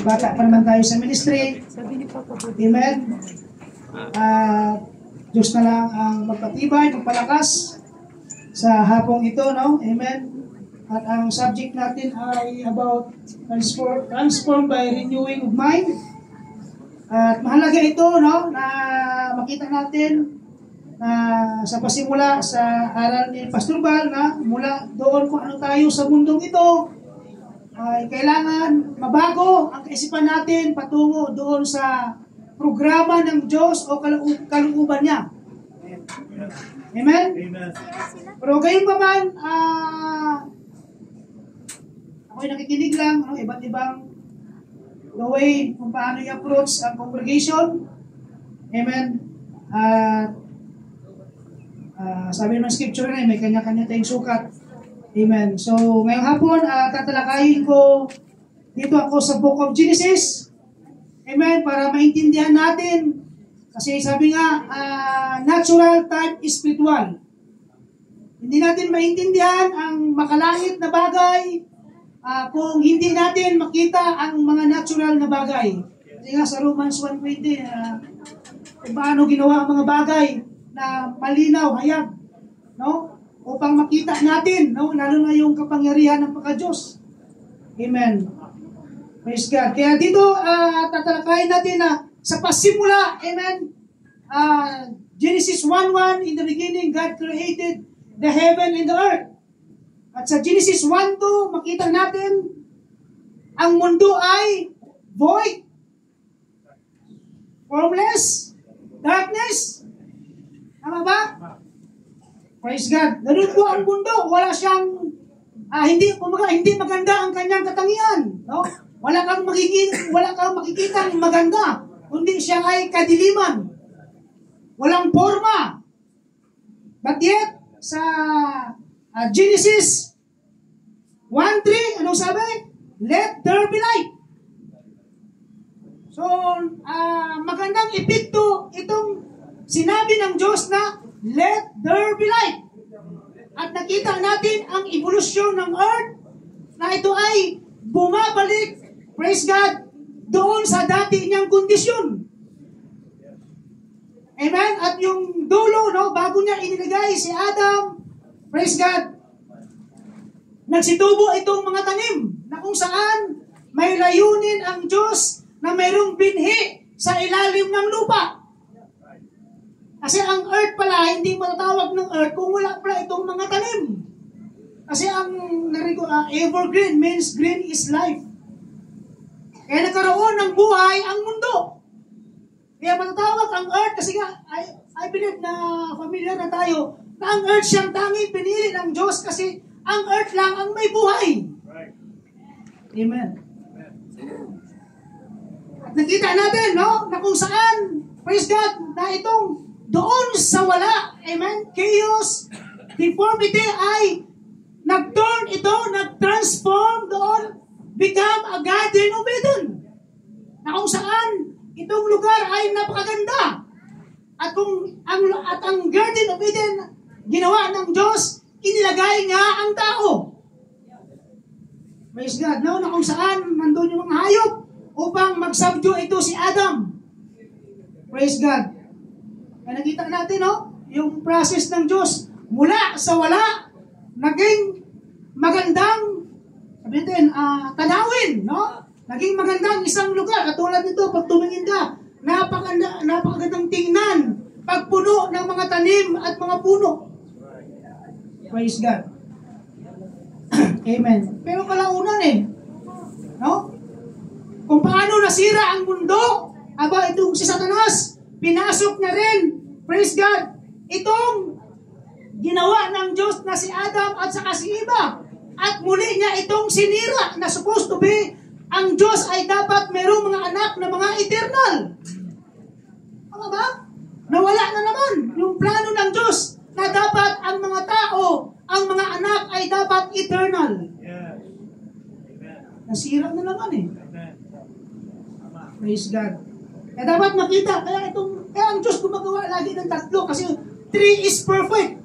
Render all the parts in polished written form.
Bata pa naman tayo sa ministry. Amen. Diyos na lang ang magpatibay, magpalakas sa hapong ito, no? Amen. At ang subject natin ay about transform by renewing of mind. At mahalaga ito, no? Na makita natin na sa pasimula sa aral ni Pastor Val na mula doon kung ano tayo sa mundong ito, ay kailangan mabago ang kaisipan natin patungo doon sa programa ng Diyos o kalooban niya. Amen? Amen. Pero gayon pa man, ako'y nakikinig lang, iba't ibang the way kung paano i-approach ang congregation. Amen? Sabi ng scripture na may kanya-kanya tayong sukat. Amen. So, ngayong hapon, tatalakayin ko dito ako sa Book of Genesis. Amen. Para maintindihan natin. Kasi sabi nga, natural type spiritual. Hindi natin maintindihan ang makalangit na bagay kung hindi natin makita ang mga natural na bagay. Kasi nga sa Romans 1:20, kung paano ginawa ang mga bagay na malinaw, hayag. No? Upang makita natin, no? Lalo na yung kapangyarihan ng pagka-Diyos. Amen. Praise God. Kaya dito, tatalakayin natin na sa pasimula, amen, Genesis 1:1, in the beginning, God created the heaven and the earth. At sa Genesis 1:2, makita natin, ang mundo ay void, formless, darkness. Tama ba? Praise God. Ganun po ang mundo. Wala siyang, hindi maganda ang kanyang katangian. No? Wala kang makikita ng maganda. Kundi siya ay kadiliman. Walang forma. But yet, sa Genesis 1:3, anong sabi? Let there be light. So, magandang epekto itong sinabi ng Diyos na let there be light. At nakita natin ang evolusyon ng earth na ito ay bumabalik, praise God, doon sa dati niyang kondisyon. Amen? At yung dulo, no, bago niya inilagay si Adam, praise God, nagsitubo itong mga tanim na kung saan may layunin ang Diyos na mayroong binhi sa ilalim ng lupa. Kasi ang earth pala, hindi matatawag ng earth kung wala pala itong mga tanim. Kasi ang evergreen means green is life. Kaya nagkaroon ng buhay ang mundo. Kaya matatawag ang earth, kasi nga, I believe na familiar na tayo, na ang earth siyang tanging pinili ng Diyos kasi ang earth lang ang may buhay. Amen. At nakita natin, no, na kung saan, praise God, na itong doon sa wala, amen, chaos, deformity ay nag-transform doon, become a Garden of Eden. Na kung saan, itong lugar ay napakaganda. At ang Garden of Eden, ginawa ng Diyos, inilagay nga ang tao. Praise God, no? Na kung saan, nandun yung mga hayop upang mag-subdue ito si Adam. Praise God. Kaya nakita natin, no? Yung process ng Diyos mula sa wala, naging magandang, sabi natin, tanawin, no? Naging magandang isang lugar. Katulad nito, pag tumingin ka, napakagandang tingnan, pagpuno ng mga tanim at mga puno. Praise God. Amen. Pero kalaunan no? Kung paano nasira ang mundo, itong si Satanas, pinasok na rin, praise God, itong ginawa ng Diyos na si Adam at saka si Eva. At muli niya itong sinira na supposed to be, ang Diyos ay dapat mayroong mga anak na mga eternal. Ano ba? Nawala na naman yung plano ng Diyos na dapat ang mga tao, ang mga anak ay dapat eternal. Nasira na naman Praise God. Kaya dapat makita, kaya ang Diyos gumagawa lagi ng tatlo kasi 3 is perfect.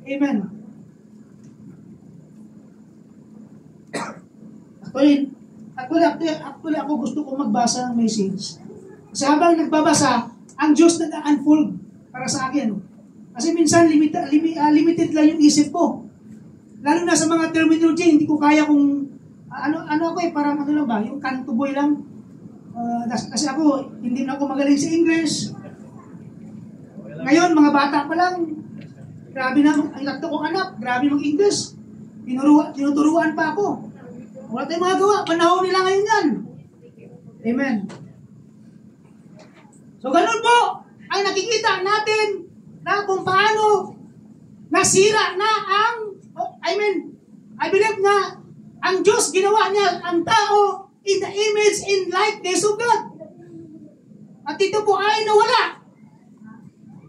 Amen. Actually, Actually, ako gusto kong magbasa ng message. Kasi habang nagbabasa, ang Diyos nag-unfold para sa akin. Kasi minsan, limited lang yung isip ko. Lalo na sa mga terminology, hindi ko kaya kung, parang ano lang ba, yung kanto boy lang. Kasi ako, hindi na ako magaling sa English. Ngayon, mga bata pa lang, grabe na, ang tatlo kong anak, grabe ng English. Tinuturuan pa ako. Wala tayong magagawa, panahon nila ngayon yan. Amen. So, ganun po, ang nakikita natin na kung paano nasira na I believe na ang Diyos ginawa niya ang tao in the image and likeness of God. At ito po ay nawala.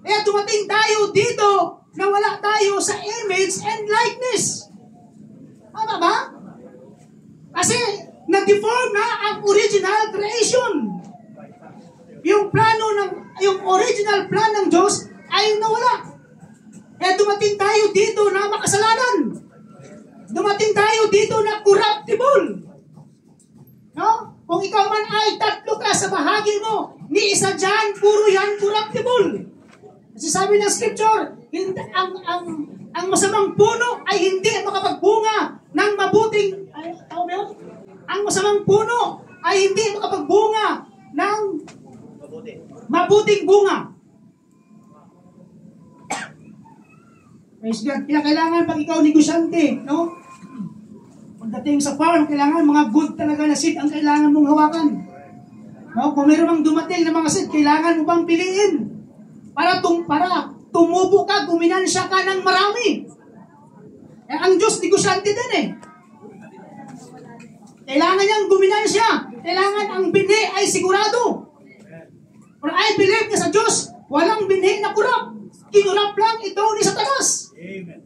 Kaya dumating tayo dito na wala tayo sa image and likeness. Tama ba? Kasi na-deform na ang original creation. Yung original plan ng Diyos ay nawala. Kaya dumating tayo dito na makasalanan. Dumating tayo dito na corruptible. No? Kung ikaw man ay tatlo ka sa bahagi mo, ni isa dyan, puro yan corruptible. Kasi sabi ng scripture, ang masamang puno ay hindi makapagbunga ng mabuting, ang masamang puno ay hindi makapagbunga ng mabuting bunga. Praise God. Kaya kailangan pag ikaw negosyante, no? Pagdating sa farm, kailangan mga good talaga na seed ang kailangan mong hawakan. No? Kung mayroon mang dumating na mga seed, kailangan mo bang piliin? Para tumubo ka, guminansya ka ng marami. Ang Diyos, negosyante din eh. Kailangan niyang guminansya. Kailangan ang binhi ay sigurado. Pero I believe na sa Diyos, walang binhi na kurap. Kinurap lang ito ni Satanas. Amen.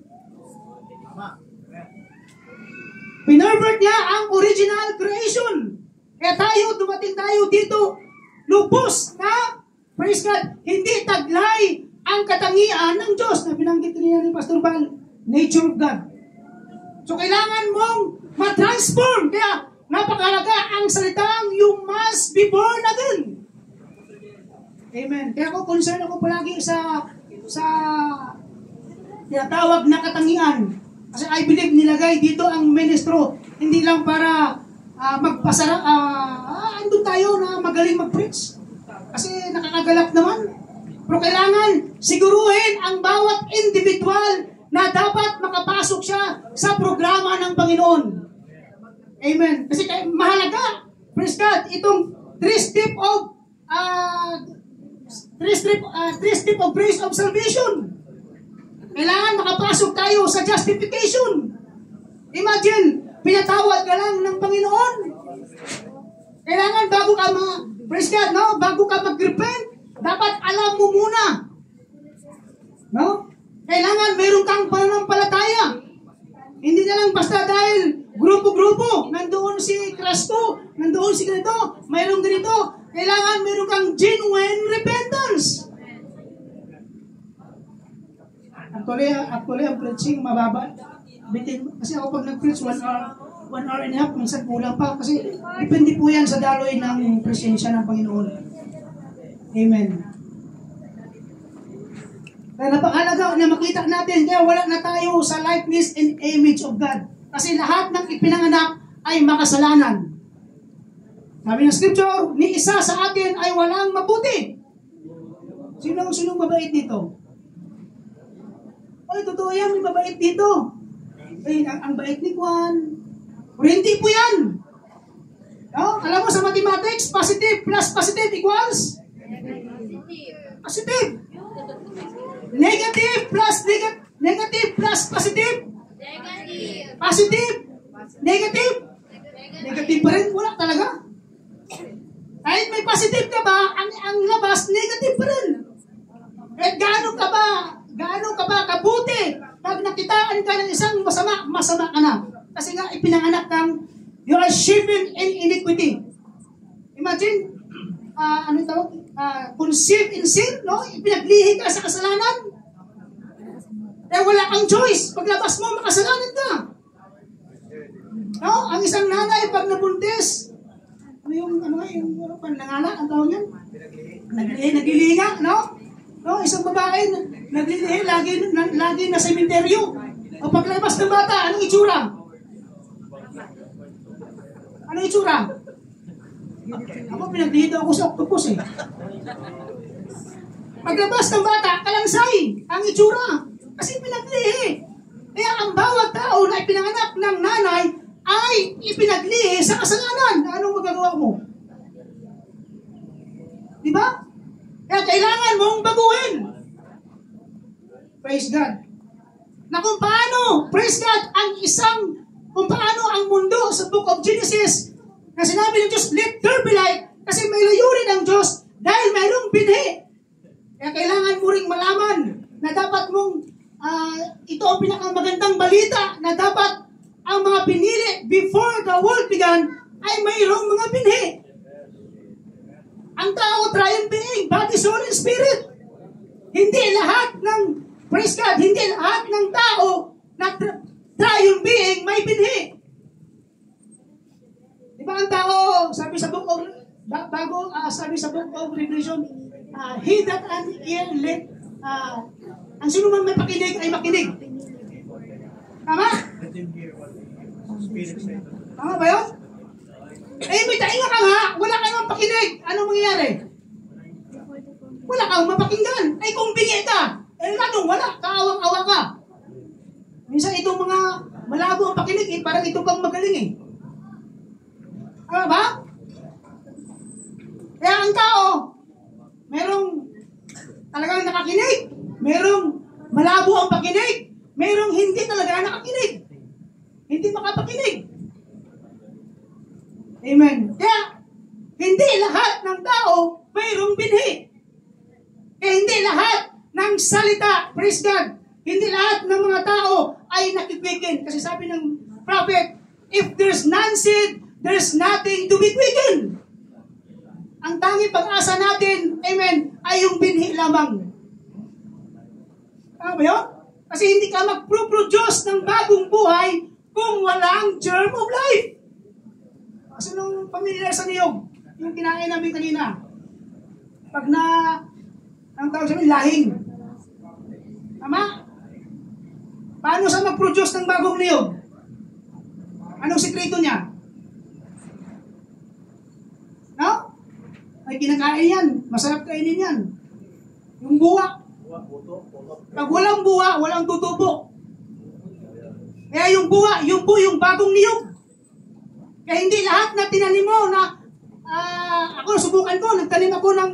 Pinervert niya ang original creation. Kaya dumating tayo dito, lubos na, praise God, hindi taglay ang katangian ng Diyos na binanggit niya ni Pastor Val, nature of God. So kailangan mong ma-transform. Kaya napakalaga ang salitang you must be born again. Amen. Kaya concern ako palagi sa tinatawag na katangian. Kasi I believe nilagay dito ang ministro, hindi lang para magpasara, andun tayo na magaling mag-preach. Kasi nakakagalak naman. Pero kailangan siguruhin ang bawat individual na dapat makapasok siya sa programa ng Panginoon. Amen. Kasi mahalaga, praise God, itong three step of grace of salvation. Kailangan makapasok tayo sa justification. Imagine, pinatawad ka lang ng Panginoon. Kailangan bago ka praise God, no? Bago ka mag-repent, dapat alam mo muna. No? Kailangan meron kang pananampalataya. Hindi na lang basta dahil grupo-grupo, nandoon si Crespo, nandoon si ganito, mayroong ganito. Kailangan meron kang genuine repentance. Actually, ang preaching mababa. Kasi ako pag nag-preach 1 hour and a half, minsan kulang pa. Kasi depende po yan sa daloy ng presensya ng Panginoon. Amen. Kaya napakalaga na makita natin, kaya wala na tayo sa likeness and image of God. Kasi lahat ng ipinanganak ay makasalanan. Sabi ng scripture, ni isa sa atin ay walang mabuti. Sinong mabait dito? Ay, totoo yan, may mabait dito. Ay, ang bait ni Juan. Pero hindi po yan. No? Alam mo sa mathematics, positive plus positive equals? Positive. Negative plus positive? Positive. Negative? Negative pa rin, wala talaga. Kahit may positive ka ba, ang labas, negative pa rin. Eh, gaano ka ba kabuti pag nakitaan ka ng isang masama ka na. Kasi nga, ipinanganak kang, you are shaping in iniquity. Imagine, conceived in sin, no? Ipinaglihi ka sa kasalanan. Eh, wala kang choice. Paglabas mo, makasalanan ka. No? Ang isang nanay, pag nabuntis, yung panangala, ang tawag yan? Naglilinga, no? No, isang babae, naglilihi, lagi na sementeryo. O paglabas ng bata, anong itsura? Anong itsura? Ako, pinaglihi daw ako sa octopus eh. Paglabas ng bata, kalansay ang itsura. Kasi pinaglihi. Kaya ang bawat tao na ipinanganak ng nanay ay ipinaglihi sa kasalanan. Anong magagawa mo? Diba? Kaya kailangan mong baguhin. Praise God. Na kung paano, praise God, kung paano ang mundo sa Book of Genesis, na sinabi ng Diyos, let there be light, kasi may layunin ang Diyos dahil mayroong binhi. Kaya kailangan mo ring malaman na dapat mong, ito ang pinakamagandang balita, na dapat ang mga pinili before the world began ay mayroong mga binhi. Ang tao, triune being, body, soul, and spirit. Hindi lahat ng, praise God, hindi lahat ng tao na triune being may binhi. Diba ang tao, sabi sa book of, sabi sa book of Revelation, he that an ear let, ang sino man may pakinig ay makinig. Tama? Tama ba yun? Eh, may tainga ka nga, wala ka naman pakinig. Anong mangyayari? Wala kang mapakinggan. Ay, kung bingi ka, eh, ladong wala, kaawang-awa ka. Minsan itong mga malabo ang pakinig, parang ito pang magaling eh. Tama ba? Kaya ang tao, merong talagang nakakinig, merong malabo ang pakinig, merong hindi talaga nakakinig. Hindi makapakinig. Amen. Kaya, hindi lahat ng tao mayroong binhi. Kaya hindi lahat ng salita, praise God, hindi lahat ng mga tao ay nakikwikin. Kasi sabi ng prophet, if there's none said, there's nothing to be quickened. Ang tanging pag-asa natin, amen, ay yung binhi lamang. Tama ba yun? Kasi hindi ka mag-produce ng bagong buhay kung walang germ of life. Kasi nung pamilyar sa niyog, yung kinain namin kanina, pag ang tawag sabihin, lahing. Tama? Paano sa mag-produce ng bagong niyog? Anong sikreto niya? No? Ay kinakain yan. Masarap kainin yan. Yung buwa. Pag walang buwa, walang tutubo. Kaya yung buwa, yung bagong niyog. Kaya hindi lahat na tinanim mo na ako subukan ko, nagtanim ako ng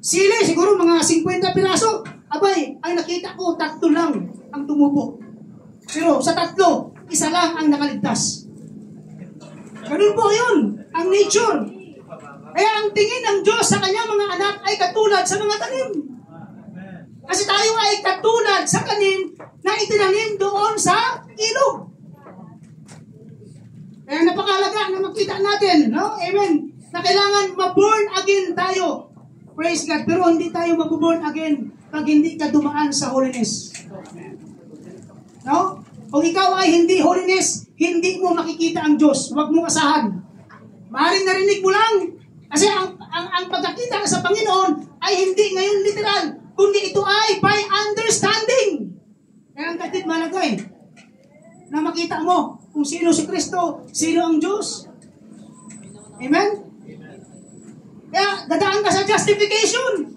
sili, siguro mga 50 piraso. Abay, ang nakita ko, 3 lang ang tumubo. Pero sa 3, isa lang ang nakaligtas. Ganun po yun, ang nature. Kaya ang tingin ng Diyos sa kanyang mga anak ay katulad sa mga tanim. Kasi tayo ay katulad sa tanim na itinanim doon sa ilog. Kaya napakalaga na makita natin, no? Amen. Na kailangan ma-born again tayo. Praise God. Pero hindi tayo mag-born again pag hindi ka dumaan sa holiness. No? Kung ikaw ay hindi holiness, hindi mo makikita ang Diyos. Huwag mong asahan. Maaaring narinig mo lang. Kasi ang pagkakita sa Panginoon ay hindi ngayon literal, kundi ito ay by understanding. Kaya ang katid malaga eh, na makita mo kung sino si Kristo, sino ang Diyos. Amen? Kaya dadaan ka sa justification.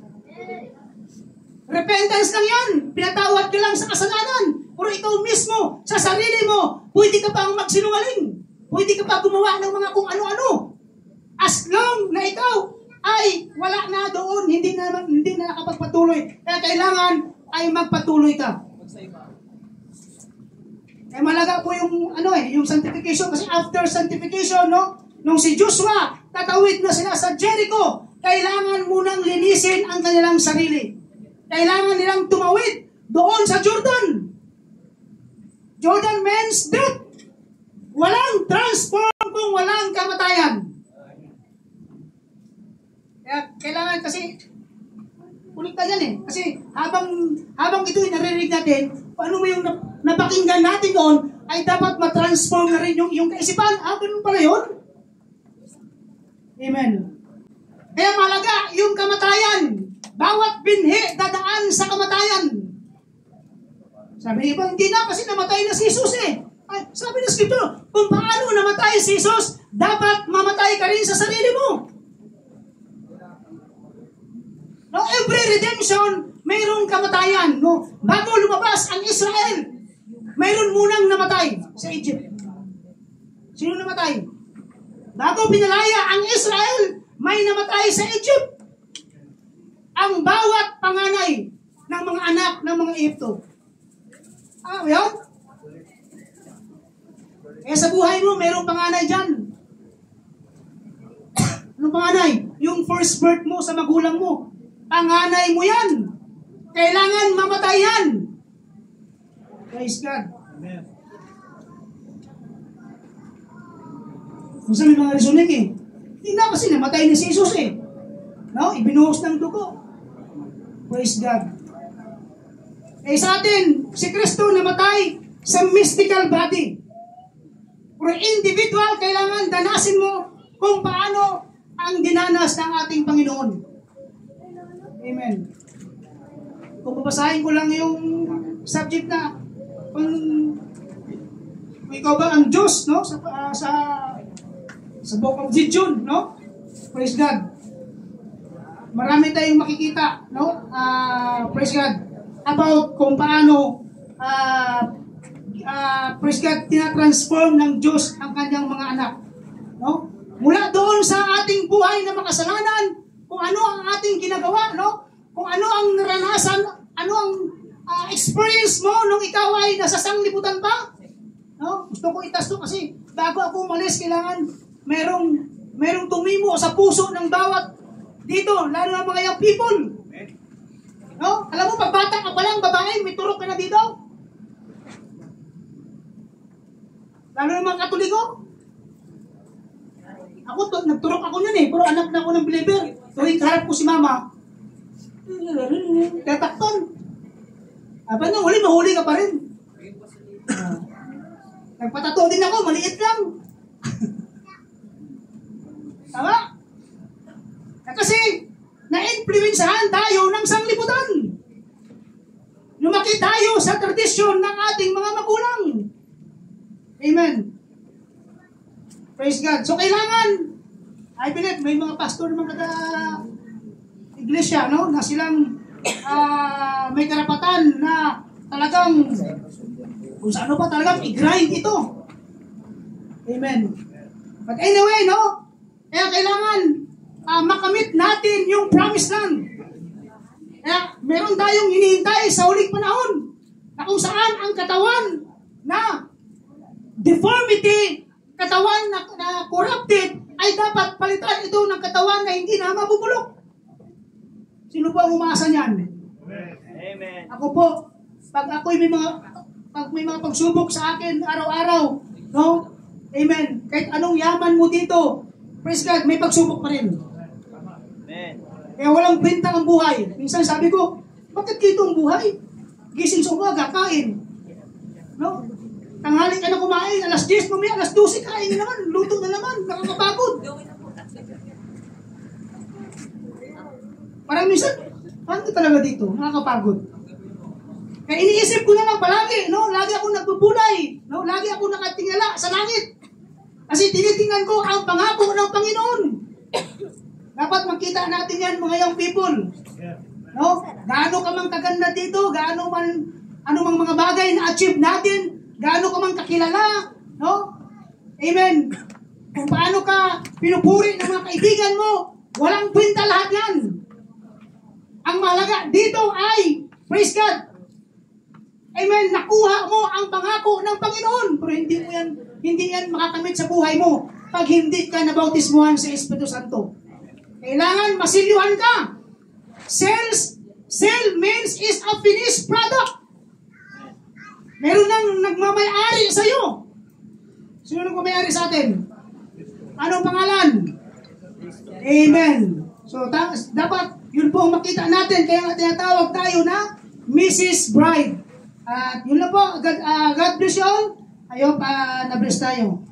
Repentance lang yan. Pinatawad ka lang sa kasalanan. Pero ikaw mismo, sa sarili mo, pwede ka pang magsinungaling. Pwede ka pa gumawa ng mga kung ano-ano. As long na ikaw ay wala na doon, hindi na nakapagpatuloy. Kaya kailangan ay magpatuloy ka. Eh malaga po yung yung sanctification, kasi after sanctification, nung si Joshua tatawid na sila sa Jericho, kailangan munang linisin ang kanilang sarili. Kailangan nilang tumawid doon sa Jordan. Jordan means death. Walang transform kung walang kamatayan. Kaya kailangan kasi ulit ka yan eh. Kasi habang ito yung naririnig natin, paano mo yung napakinggan natin doon, ay dapat matransform na rin yung kaisipan. Ganun pala yun. Amen. Kaya mahalaga yung kamatayan. Bawat binhi dadaan sa kamatayan. Sabi ni iba, hindi na kasi namatay na si Jesus eh. Ay, sabi ng Scripture, kung paano namatay si Jesus, dapat mamatay ka rin sa sarili mo. No, every redemption, mayroong kamatayan. No? Bago lumabas ang Israel, mayroon munang namatay sa Egypt. Sino namatay? Bago pinalaya ang Israel, may namatay sa Egypt. Ang bawat panganay ng mga anak ng mga Egypto. Yun? Kaya sa buhay mo, mayroong panganay dyan. Anong panganay? Yung first birth mo sa magulang mo. Panganay mo yan. Kailangan mamatay yan. Praise God. Amen. Kung may mga resunik eh. Hindi na kasi namatay ni Jesus eh. No? Ibinuhos ng dugo. Praise God. Eh sa atin, si Kristo namatay sa mystical body. Pero individual, kailangan danasin mo kung paano ang dinanas ng ating Panginoon. Amen. Kung babasahin ko lang yung subject na kung ikaw ba ang Diyos, no? Sa Book of Gideon, no? Praise God. Marami tayong makikita, no? Praise God. About kung paano praise God, tinatransform ng Diyos ang kanyang mga anak. No? Mula doon sa ating buhay na makasalanan, kung ano ang ating ginagawa, no? Kung ano ang naranasan, ano ang experience mo nung ikaw ay nasa sanglibutan pa. No? Gusto ko itasto kasi bago ako umalis, kailangan merong tumimo sa puso ng bawat dito, lalo na mga young people. No? Alam mo, pag bata ka pa lang, babae, may turok ka na dito. Lalo na mga Katoliko. Ako, nagturok ako niyan eh, pero anak na ako ng believer. Tuwing harap ko si mama, tatakton. Aba nang huli, mahuli ka pa rin. Nagpatato din ako, maliit lang. Tama? Kasi, na-influensahan tayo ng sanglibutan. Lumaki tayo sa tradisyon ng ating mga magulang. Amen. Praise God. So, kailangan, I believe, may mga pastor ng mga iglesia, no? Na silang may karapatan na talagang kung saan pa talagang i-grind ito. Amen. But anyway, no? Kaya kailangan makamit natin yung promised land. Kaya meron tayong hinihintay sa huling panahon na kung saan ang katawan na deformity, katawan na corrupted, ay dapat palitan ito ng katawan na hindi na mabubulok. Sino po ang umasa niyan? Amen. Ako po, pag may mga pagsubok sa akin araw-araw, no? Amen. Kahit anong yaman mo dito, praise God, may pagsubok pa rin. Amen. Kaya walang benta ang buhay. Minsan sabi ko, bakit dito ang buhay? Gising sa umaga, kain. No? Tanghali ka na kumain, alas 10, mamaya alas 12, kain na naman, luto na naman, nakakapagod. Parang minsan, paano talaga dito? Nakakapagod. Kaya iniisip ko na lang palagi, no? Lagi ako nagbubulay, no? Lagi ako nakatingala sa langit. Kasi tinitingnan ko ang pangako ng Panginoon. Dapat makita natin yan, mga young people. No? Gaano ka mang kaganda dito, gaano man, anumang mga bagay na achieve natin, gaano ka mang kakilala, no? Amen. Kung paano ka pinupuri ng mga kaibigan mo, walang kwenta lahat yan. Ang mahalaga dito ay, praise God, amen, nakuha mo ang pangako ng Panginoon. Pero hindi yan makakamit sa buhay mo pag hindi ka nabautismuhan sa Espiritu Santo. Kailangan masilyuhan ka. Sell means is a finished product. Meron nang nagmamayari sa iyo. Sino nagmamayari sa atin? Anong pangalan? Amen. So, dapat yun po ang makita natin. Kaya nga tinatawag tayo na Mrs. Bride. At yun lang po. God bless you all. I hope na-bless tayo.